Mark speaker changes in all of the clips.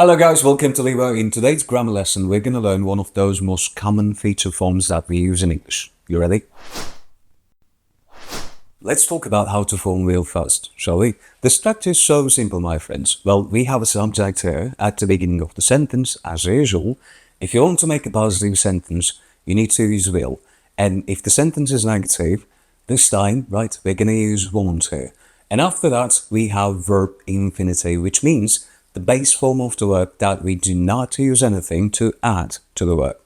Speaker 1: Hello guys, welcome to Levo. In today's grammar lesson, we're going to learn one of those most common feature forms that we use in English. You ready? Let's talk about how to form will first, shall we? The structure is so simple, my friends. Well, we have a subject here at the beginning of the sentence, as usual. If you want to make a positive sentence, you need to use will. And if the sentence is negative, this time, right, we're going to use want here. And after that, we have verb infinitive, which means the base form of the verb that we do not use anything to add to the verb.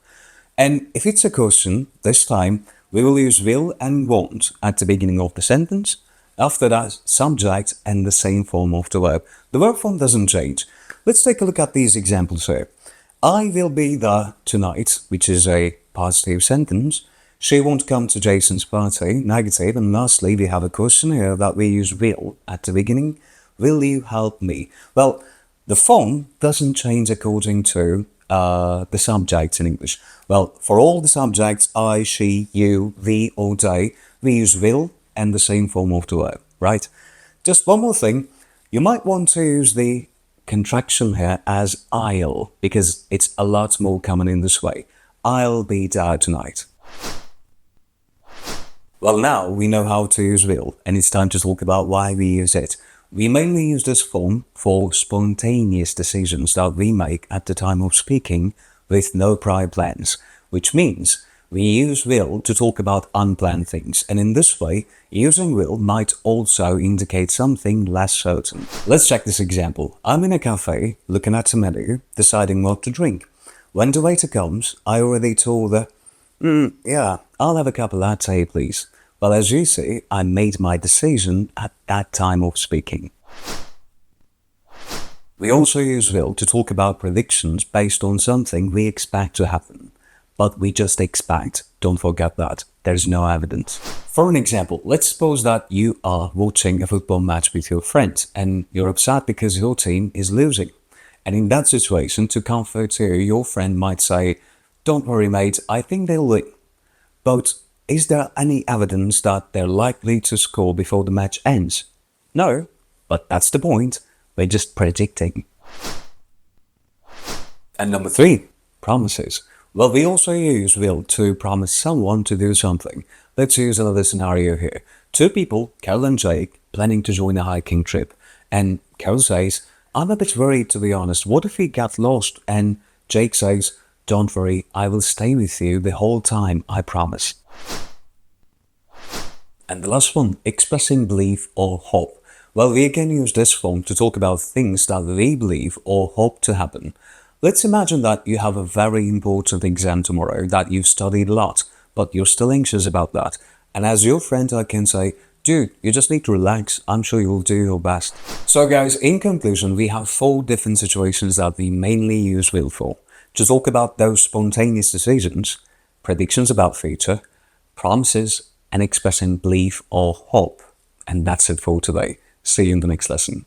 Speaker 1: And if it's a question, this time we will use will and want at the beginning of the sentence. After that, subject and the same form of the verb. The verb form doesn't change. Let's take a look at these examples here. I will be there tonight, which is a positive sentence. She won't come to Jason's party, negative. And lastly, we have a question here that we use will at the beginning. Will you help me? Well, the form doesn't change according to the subjects in English. Well, for all the subjects, I, she, you, we, or they, we use will and the same form of the verb, right? Just one more thing, you might want to use the contraction here as I'll, because it's a lot more common in this way. I'll be there tonight. Well, now we know how to use will, and it's time to talk about why we use it. We mainly use this form for spontaneous decisions that we make at the time of speaking with no prior plans, which means we use will to talk about unplanned things, and in this way, using will might also indicate something less certain. Let's check this example. I'm in a cafe, looking at the menu, deciding what to drink. When the waiter comes, I already told her, yeah, I'll have a cup of latte, please. Well, as you see, I made my decision at that time of speaking. We also use will to talk about predictions based on something we expect to happen. But we just expect, don't forget that, there's no evidence. For an example, let's suppose that you are watching a football match with your friends and you're upset because your team is losing. And in that situation, to comfort you, your friend might say, don't worry mate, I think they'll win. But is there any evidence that they're likely to score before the match ends? No, but that's the point. We're just predicting. And number 3, promises. Well, we also use will to promise someone to do something. Let's use another scenario here. 2 people, Carol and Jake, planning to join a hiking trip. And Carol says, I'm a bit worried to be honest. What if we get lost? And Jake says, don't worry, I will stay with you the whole time, I promise. And the last one, expressing belief or hope. Well, we again use this form to talk about things that we believe or hope to happen. Let's imagine that you have a very important exam tomorrow that you've studied a lot, but you're still anxious about that. And as your friend, I can say, dude, you just need to relax. I'm sure you will do your best. So guys, in conclusion, we have 4 different situations that we mainly use will for. To talk about those spontaneous decisions, predictions about future, promises, and expressing belief or hope. And that's it for today. See you in the next lesson.